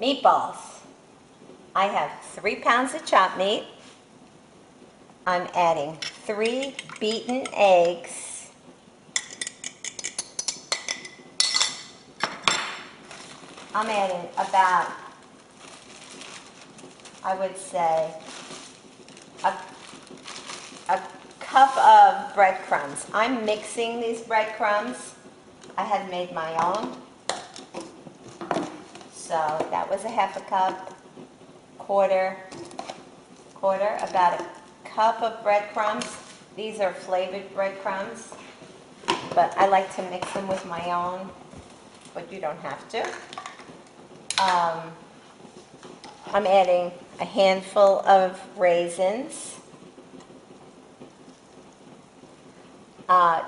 Meatballs. I have 3 pounds of chopped meat. I'm adding 3 beaten eggs. I'm adding about, I would say, a cup of breadcrumbs. I'm mixing these breadcrumbs. I had made my own. So that was a half a cup, quarter, about a cup of breadcrumbs. These are flavored breadcrumbs, but I like to mix them with my own, but you don't have to. I'm adding a handful of raisins.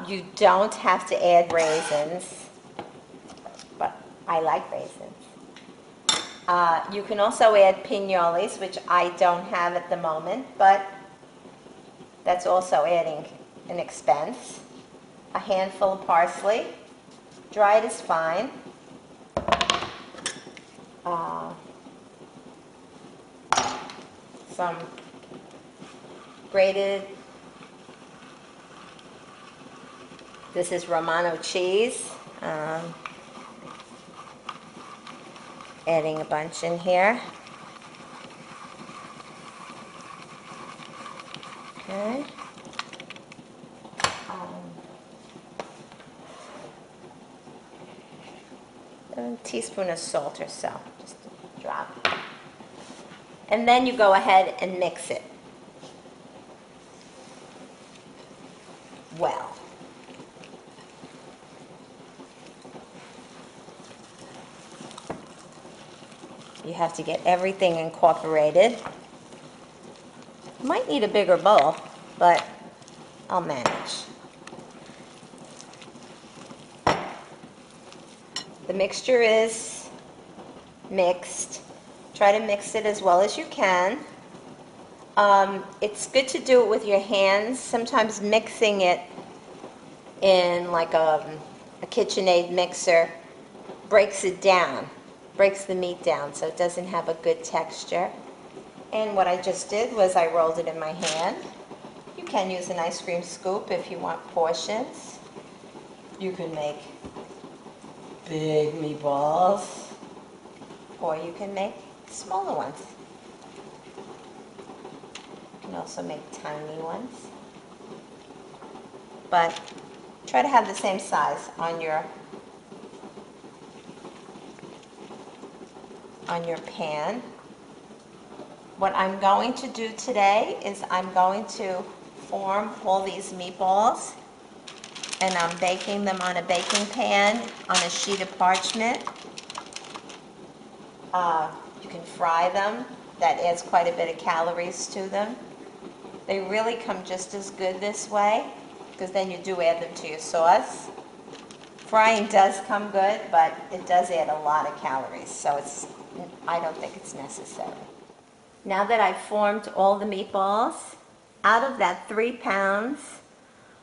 You don't have to add raisins, but I like raisins. You can also add pinoles, which I don't have at the moment, but that's also adding an expense. A handful of parsley. Dried is fine. Some grated, this is Romano cheese. Adding a bunch in here. Okay. A teaspoon of salt or so, just a drop. And then you go ahead and mix it well. You have to get everything incorporated. You might need a bigger bowl, but I'll manage. The mixture is mixed. Try to mix it as well as you can. It's good to do it with your hands. Sometimes mixing it in like a KitchenAid mixer breaks it down, breaks the meat down, so it doesn't have a good texture. And what I just did was I rolled it in my hand. You can use an ice cream scoop if you want portions. You can make big meatballs, or you can make smaller ones. You can also make tiny ones. But try to have the same size on your pan. What I'm going to do today is I'm going to form all these meatballs, and I'm baking them on a baking pan on a sheet of parchment. You can fry them. That adds quite a bit of calories to them. They really come just as good this way, because then you do add them to your sauce. Frying does come good, but it does add a lot of calories, so I don't think it's necessary. Now that I've formed all the meatballs, out of that 3 pounds,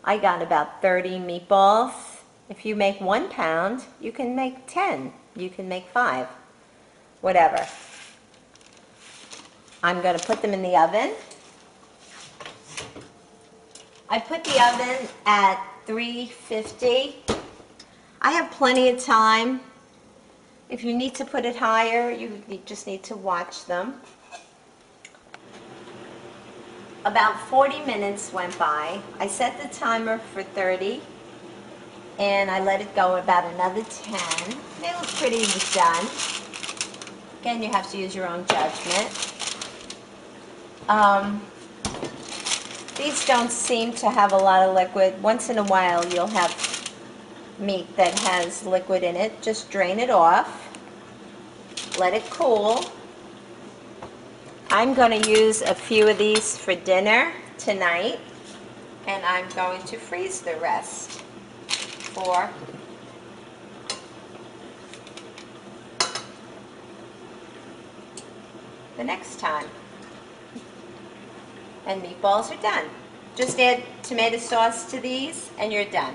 I got about 30 meatballs. If you make 1 pound, you can make 10. You can make 5. Whatever. I'm going to put them in the oven. I put the oven at 350. I have plenty of time. If you need to put it higher, you just need to watch them. About 40 minutes went by. I set the timer for 30, and I let it go about another 10. They look pretty done. Again, you have to use your own judgment. These don't seem to have a lot of liquid. Once in a while, you'll have meat that has liquid in it. Just drain it off. Let it cool. I'm going to use a few of these for dinner tonight, and I'm going to freeze the rest for the next time. And meatballs are done. Just add tomato sauce to these and you're done.